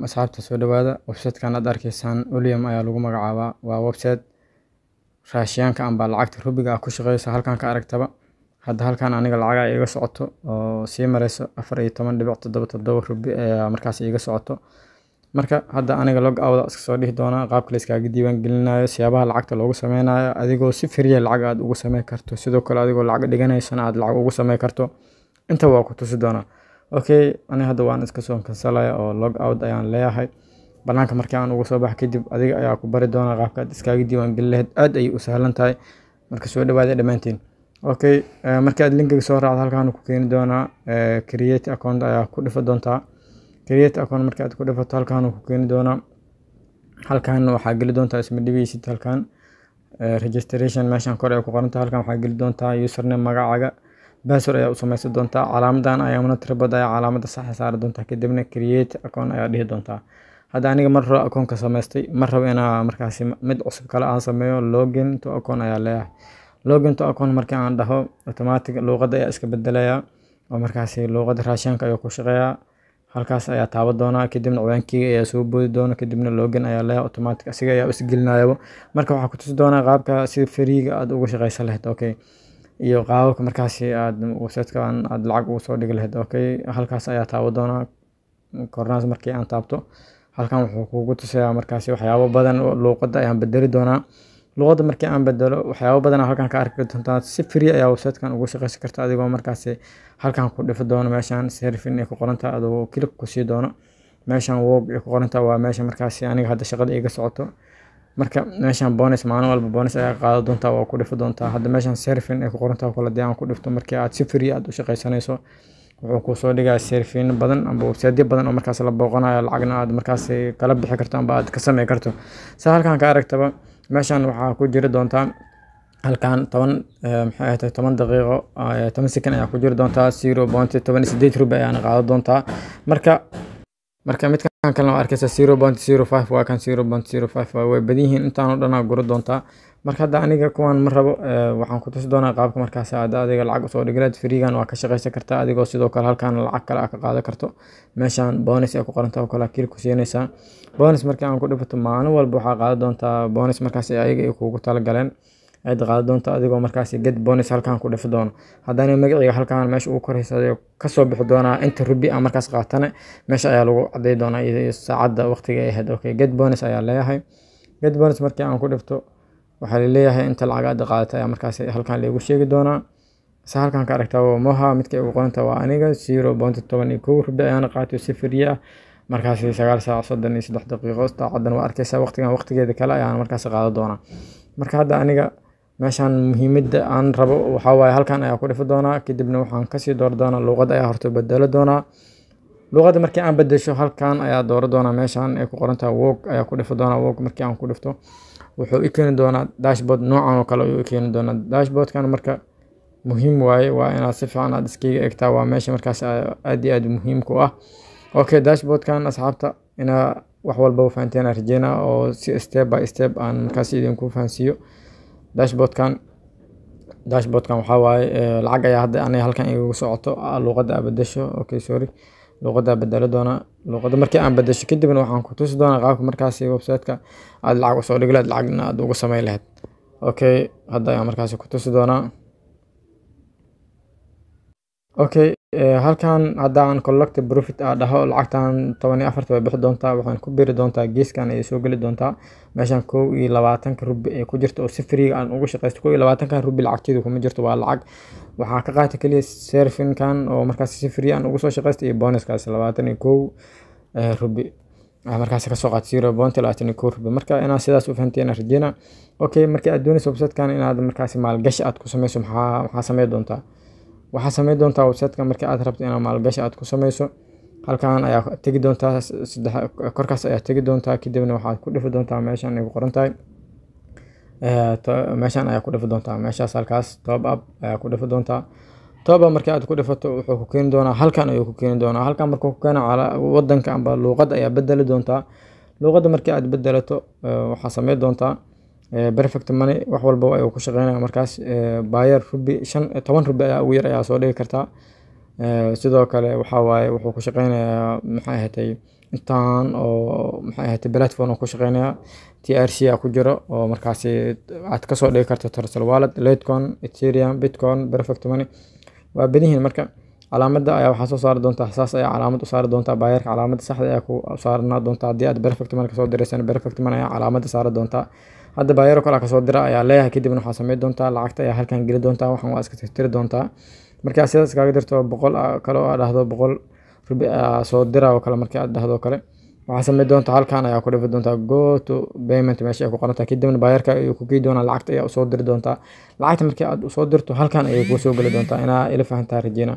Asxaabta soo dhawaada website-kan aad arkaysaan Oleum ayaa lagu magacaabaa. Waa website raashinka amba lacagta rubiga ah ku shaqeysa halkan ka aragtaba. Hadda halkan aniga lacag ay iga socoto oo sii marayso 14.77 rubi markaas iga socoto. Marka hadda aniga log out iska soo dhihi doona qaabka la iskaga diiwaan gelinayo siyaabaha lacagta loogu sameynayo adigoo si free lacag aad ugu sameyn karto sidoo kale adigoo lacag dhiganaysan aad lacag ugu sameyn karto inta waa ku tusi doona. Okay ani hadda waan iska soo kansalaya oo log out ayaan leeyahay banaanka markii aan ugu soo baxo kadib adiga ayaa ku bari doona qaabka aad iskaga diiwaan gelin lahayd aad ay u sahlan tahay marka soo dhawaada dhamaantiin. Okay marka aad linkiga soo raacdo halkan ku keeni doona create account ayaa ku dhifan doonta. Create account marka aad ku dhifato halkan ku keeni doona halkan waxaa geli doonta isma dhibiisid halkan registration meeshan kor ay ku qoran tahay halkan waxaa geli doonta username magacaaga password ayaa u samaysan doonta calaamadan ayaa una tirabada ayaa calaamada sax saar doonta kadibna create account ayaa dhihi doonta. Hadda aniga mar hore account ka samaystay mar rabo inaan markaasi mid cusub kale aan sameeyo login to account ayaa leeyahay. Login to account markii aan dhaho automatic luqadda ayaa iska bedelaya oo markaasi luqadda raashinka ayuu ku shaqeeyaa halkaas ayaa taaban doona kadibna ciwaankeyga ayaa soo boodi doona kadibna login ayaa leeyahay automatic asiga ayaa is gelinayo marka waxaa ku tusi doona qaabka si free aad ugu shaqeysan lahayd. Okay iyo qaabka markaasi aad website-kan aad lacag ugu soo dhigi lahayd. Okay halkaas ayaa taaban doona kornaas markii aan taabto halkan wuxuu kugu tusayaa markaasi waxyaabo badan luqadda ayaan bedeli doona. Luqadda markii aan bedelo waxyaabo badan halkan ka arki doontaa si free ayaa website-kan ugu shaqeysan kartaa adigoo markaasi halkan ku dhifan doona meeshan serving ay ku qoran tahay adoo click ku sii doona meeshan work ay ku qoran tahay waa meesha markaasi aniga hadda shaqada iga socoto marka meeshan bonus maalin walba bonus ayaa qaadan doonta waa ku dhifan doonta hadda meeshan serving ay ku qoran tahay kala aan ku dhifto markii aad si free aad u shaqeysanayso wuxuu ku soo dhigaa serving badan amba website badan oo markaas la booqanayo lacagna aad markaasi kala bixi karto amba aad ka sameyn karto sa halkan ka aragtaba meeshan waxaa ku jiri doonta halkan 10 daqiiqo 10 second ayaa ku jiri doonta 0.18 rubi ayaan qaadan doonta marka midkan kale oo arkaysa 0.05 waa kan 0.05 way badihiin intaan oo dhan guro doonta marka hadda aniga kuwan ma rabo waxaan ku tusi doonaa qaabka markaas aad adiga lacag soo dhigayd freegan waa ka shaqeysan kartaa adigoo sidoo kale halkan lacag kale ka qaadan karto meeshan bonus ay ku qoran tahay kala kiil ku siinaysa bonus markii aan ku dhifato maalin walba waxaa qaadan doonta bonus markaas ayaga ay kugu tala galeen aad qaadan doonta adigoo markaas get bonus halkan ku dhifan doono haddana magaciga halkan meesha uu koraysaday ka soo bixi doona inta rubi aan markaas qaatana meesha ayaa lagu caday doona saacada waqtiga ay ahayd. Okay get bonus ayaa leeyahay get bonus markii aan ku dhifto waxaa leeyahay inta lacag aad qaadatay ayaa markaas halkan lagu sheegi doona sa halkan ka aragtaa moha midka ugu qoonta waa aniga 0.11 rubi ayaan qaatay si free ah markaas 9 saac 33 daqiiqo saacaddan waa arkaysaa waqtigeeda kale ayaan markaas qaadan doona marka hadda aniga meeshan muhiimadda aan rabo waxa waaye halkan ayaa ku dhifan doona kadibna waxaan ka sii door doona luqadda ayaa horta bedelo doona luqadda markii aan bedesho halkan ayaa door doona meeshan ay ku qoran tahay work ayaa ku dhifan doona work markii aan ku dhifto wuxuu i keeni doonaa dashboard noocan oo kale ayuu i keeni doonaa dashboardkan marka muhiim waaye waa inaad si fiican aad iskaga eegtaa waa meesha markaas aad iyo aad muhiim ku ah. Okay dashboardkan asxaabta ina wax walba u fahanteen arjina oo si step by step aan markaas idinku fahansiyo dashboardkan waxa waaye lacag ayaa hadda aniga halkan igu socoto luqadda bedesho. Okay sorry luqadda bedelo doona luqadda markii aan bedesho kadibna waxaan ku tusi doonaa qaabka markaas website-ka aad lacag soo dhigi lahayd lacagna aad ugu sameyn lahayd. Okay hadda ayaan markaas ku tusi doonaa. Okay halkan hadda aan collect profit dhaho lacagtan 14 way bixi doontaa waxaan ku biri doontaa geeskan ay soo gali doontaa meeshan 22 rubi ay ku jirto oo si free aan ugu shaqeysto 22 rubi lacagteedu kuma jirto waa lacag waxaa ka qaatay kaliya serving kan oo markaas si free aan ugu soo shaqeysto iyo bonus kaas 21 rubi markaas ka soo qaatay 0.22 rubi marka inaan sidaas u fahanteen arjina. Okay markii aad doonayso website-kan inaad markaas maalgashi aad ku sameyso maxaa sameyn doontaa waxaa sameyn doontaa website-ka markii aad rabto inaad maalgashi aad ku sameyso halkan ayaa tagi doontaa korkaas ayaa tagi doontaa kadibna waxaad ku dhifi doontaa meeshan ay ku qoran tahay meeshan ayaa ku dhifi doontaa meeshaas halkaas top up ayaa ku dhifi doontaa top up markii aad ku dhifato wuxuu ku keeni doonaa halkan ayuu ku keeni doonaa halkan markuu ku keeno wadanka amba luqadda ayaa bedeli doontaa luqadda markii aad bedelato waxaa sameyn doontaa perfect money wax walba ay ku shaqeynayaan markaas buyer rubi 10 rubi ayaa ugu yar ayaa soo dhigi kartaa sidoo kale waxa waaye wuxuu ku shaqeynayaa maxay ahaatay intaan oo maxay ahaatay platform ku shaqeynaya TRC ku jiro oo markaasi aad ka soo dhigi karto Trezor Wallet, Litecoin, Ethereum, Bitcoin, Perfect Money waa badihiin marka calaamadda ayaa waxaa soo saari doontaa saas ayaa calaamad u saari doontaa bayarka calaamadda saxda ayaa ku saarnaa doontaa haddii aad Perfect Money kasoo diraysan Perfect Money ayaa calaamadda saari doontaa hadda bayaro kale kasoo dira ayaa leeyahay kadibna waxaa sameyn doontaa lacagta ayaa halkan geli doontaa waxaan waa iska tirtiri doontaa marka sidaas kaaga dirto 100 kale oo aad dhahdo 100 rubi soo dira oo kale markii aad dhahdo kale waxaa sameyn doontaa halkan ayaa ku dhifi doontaa go to payment meesha ay ku qoran tahay kadibna bayarka ay ku geey doonaa lacagta ayaa soo diri doontaa lacagta markii aad soo dirto halkan ayay ku soo gali doontaa inaa ila fahantaa rajeyna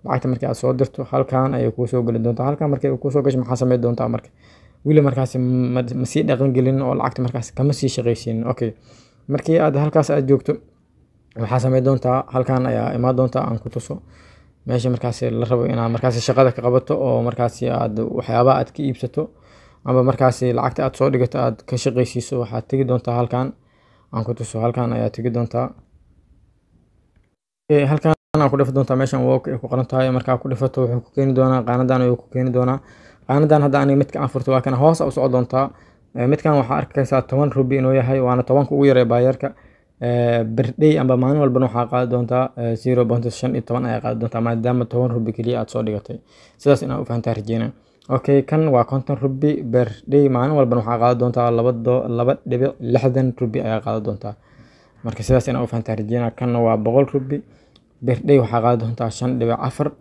lacagta markii aad soo dirto halkan ayay ku soo gali doontaa halkan markii ay ku soo gasho maxaa sameyn doontaa marka wili markaas ma sii dhaqan gelin oo lacagta markaas kama sii shaqeysiin okay markii aad halkaas aad joogto waxaa sameyn doontaa halkan ayaa imaan doontaa aan ku tuso meesha markaas la rabo inaad markaas shaqada ka qabato oo markaas aad waxyaabaha aad ka iibsato ama markaas lacagta aad soo dhigato aad ka shaqeysiiso waxaad tagi doontaa halkan aan ku tuso halkan ayaa tagi doontaa halkan aan ku dhifo doontaa meeshan work ay ku qoran tahay markaa ku dhifato wuxuu ku keeni doonaa qaanadan ayuu ku keeni doonaa qaanadan hadda aniga midka aan furto waa kana hoos u socon doontaa midkan waxaa arkaysaa 10 rubi inuu yahay waana 10 ugu yaray bayarka birthday amba maalin walbana waxaa qaadi doontaa 0.15 ayaa qaadi doontaa maadaama 10 rubi kaliya aad soo dhigatay sidaas inaad u fahantaa rajeyna okay kan waa 50 rubi birthday maalin walbana waxaa qaadi doontaa 2.60 rubi ayaa qaadi doontaa marka sidaas inaad u fahantaa rajeyna kan waa 100 rubi birthday waxaa qaadi doontaa 5.4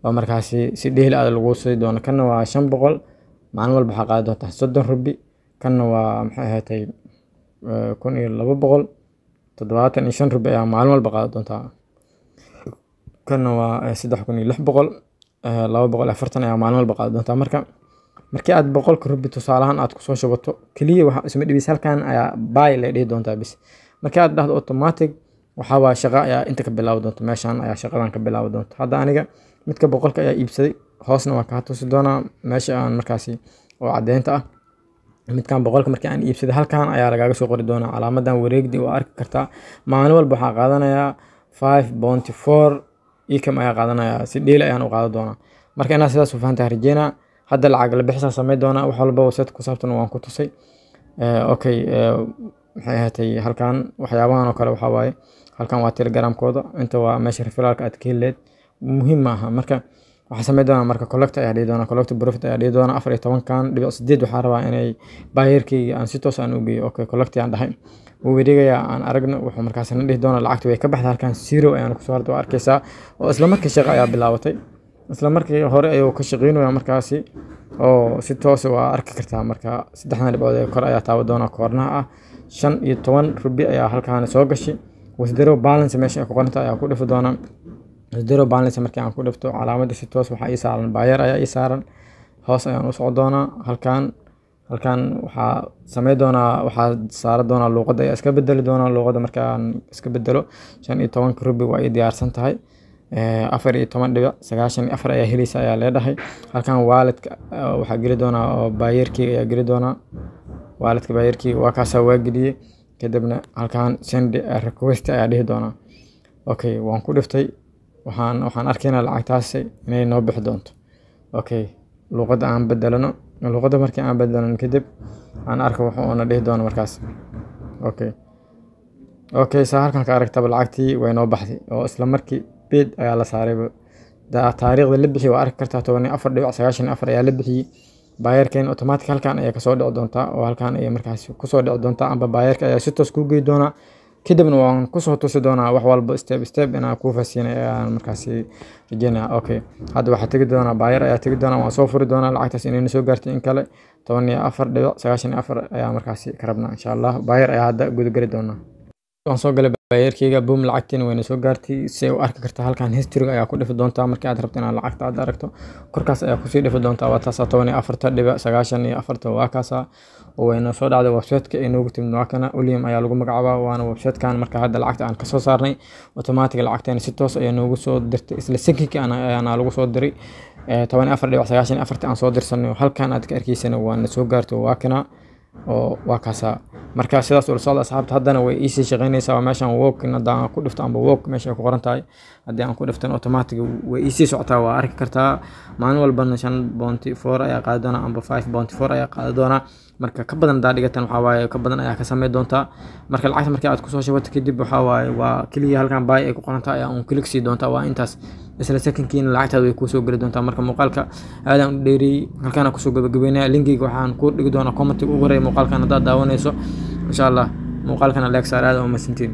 oo markaasi si dhehli aad lagu sii doono kan waa 500 maalin walba waxaa qaadi doontaa 30 rubi kan waa maxay ahaatay 1200 75 rubi ayaa maalin walba qaadi doontaa kan waa 3600 240 ayaa maalin walba qaadi doontaa markii aad 100 rubi tusaalahan aad ku soo shubato kaliya waxa isma dhibis halkan ayaa buy la dhihi doontaa bis markii aad dhahdo automatic waxa waa shaqo ayaa inta ka bilaaw doonto meeshan ayaa shaqadan ka bilaaw doonto hadda aniga midka 100 ayaa iibsaday hoosna waa ka tusi doonaa meesha aan markaasi oo cadeynta ah midkan 100 markii aan iibsaday halkan ayaa lagaaga soo qori doonaa calaamadan wareegdi oo arki kartaa maalin walba waxaa qaadanayaa 5.4 ikam ayaa qaadanayaa si dheel ayaan u qaadan doonaa marka inaad sidaas u fahantaa rajeyna hadda lacag la bixisa sameey doonaa wax walba website ku saabsan waan ku tusay okay maxay ahaatay halkan waxyaabahan oo kale waxa waaye halkan waa Telegram kooda inta waa meesha referralka aad ka heleed muhiim ma aha marka waxa sameey doonaa marka collect ayaa dhigi doonaa collect profit ayaa dhigi doonaa 14 kan dhibic 8 waxa rabaa inay bayerkii aan si toos aan u geeyo okay collect aan dhahay wuu wareegaya aan aragno wuxuu markaas na dhigi doonaa lacagta way ka baxday halkan 0 ayaan ku soo hardo arkaysaa oo isla markii shaqo ayaa bilaabatay isla markii hore ayuu ka shaqeynaya markaasi oo si toos waa arki kartaa marka saddexdan dhibcood ee kor ayaa taawo doonaa koornaha ah 15 rubi ayaa halkan soo gashay withdraw balance meesha ku qoranta ayaa ku dhifo doonaa withdraw balance markii aan ku dhifto calaamadda si toos waxa ii saaran buyer ayaa ii saaran hoos ayaan u socon doonaa halkan waxaa sameey doonaa waxaa saara doonaa luqadda ayaa iska bedeli doonaa luqadda markaan iska bedelo 15 rubi waa ii diyaarsan tahay 14.94 ayaa helaysa ayaa leedahay halkan walletka waxaa geli doonaa oo bayerkii ayaa geli doonaa walletka bayerkii waa kaasa waa geliyay kadibna halkan send request ayaa dhihi doonaa okay waan ku dhiftay waxaan arkaynaa lacagtaas inay noo bixi doonto okay luqadda aan bedelano luqadda markii aan bedelano kadib aan arko wuxuu na dhihi doonaa markaas okay saa halkan ka aragtaba lacagtii way noo baxday oo isla markii bid ayaa la saaray taariikhda la bixiyay waa arki kartaa 14.94 ayaa la bixiyay bayerkeen automatic halkan ayaa ka soo dhici doontaa oo halkan ayaa markaas ku soo dhici doontaa amba bayerka ayaa si toos ku geey doonaa kadibna waan ku soo tusi doonaa wax walba step inaan ku faasiinay aan markaas rajeenaa okay hadda waxa tagi doonaa bayer ayaa tagi doonaa waan soo furi doonaa lacagtaas inay soo gaartay in kale 14.94 ayaa markaas ka rabnaa insha Allah bayer ayaa hadda guud gari doonaa waan soo galay bayerkeyga boom lacagtiin wayna soo gaartay si u arki kartaa halkan history ayaa ku dhifi doontaa markii aad rabto inaad lacagta aad aragto korkaas ayaa ku sii dhifi doontaa waa taas 14.94 waa kaasa oo wayna soo dhacday website-ka ee noogu timid waa kana Ulium ayaa lagu magacaabaa waana website-kan marka hadda lacagta aan ka soo saarnay automatic lacagteena si toos ayaa noogu soo dirtay isla second-kii aan lagu soo diray 14.94 aan soo dirsanay halkan aad ka arkaysana waana soo gaartay waa kana oo waa kaasa marka sidaas oo socda asxaabta haddana way ii sii shaqeynaysaa meeshan walk hadaan ku dhifto amba walk meesha ku qoran tahay haddii aan ku dhiftan automatic way ii sii socotaa waa arki kartaa maalin walbana 5.4 ayaa qaadi doona amba 5.4 ayaa qaadi doona marka ka badan daa dhigatan waxa waaye ka badan ayaa ka sameey doonta marka lacagta markii aad ku soo shubato kadib waxa waaye waa kaliya halkan buy ay ku qoran tahay aan click sii doonta waa intaas isla secondkiina lacagtaada way ku soo gali doontaa marka muuqaalka aadan u dheeriyay halkaan ku soo gabagabeynaa linkiga waxaan ku dhigi doonaa comment ugu horeeya muuqaalkan haddaad daawanayso insha Allah muuqaalkan like saar aad oo masantiin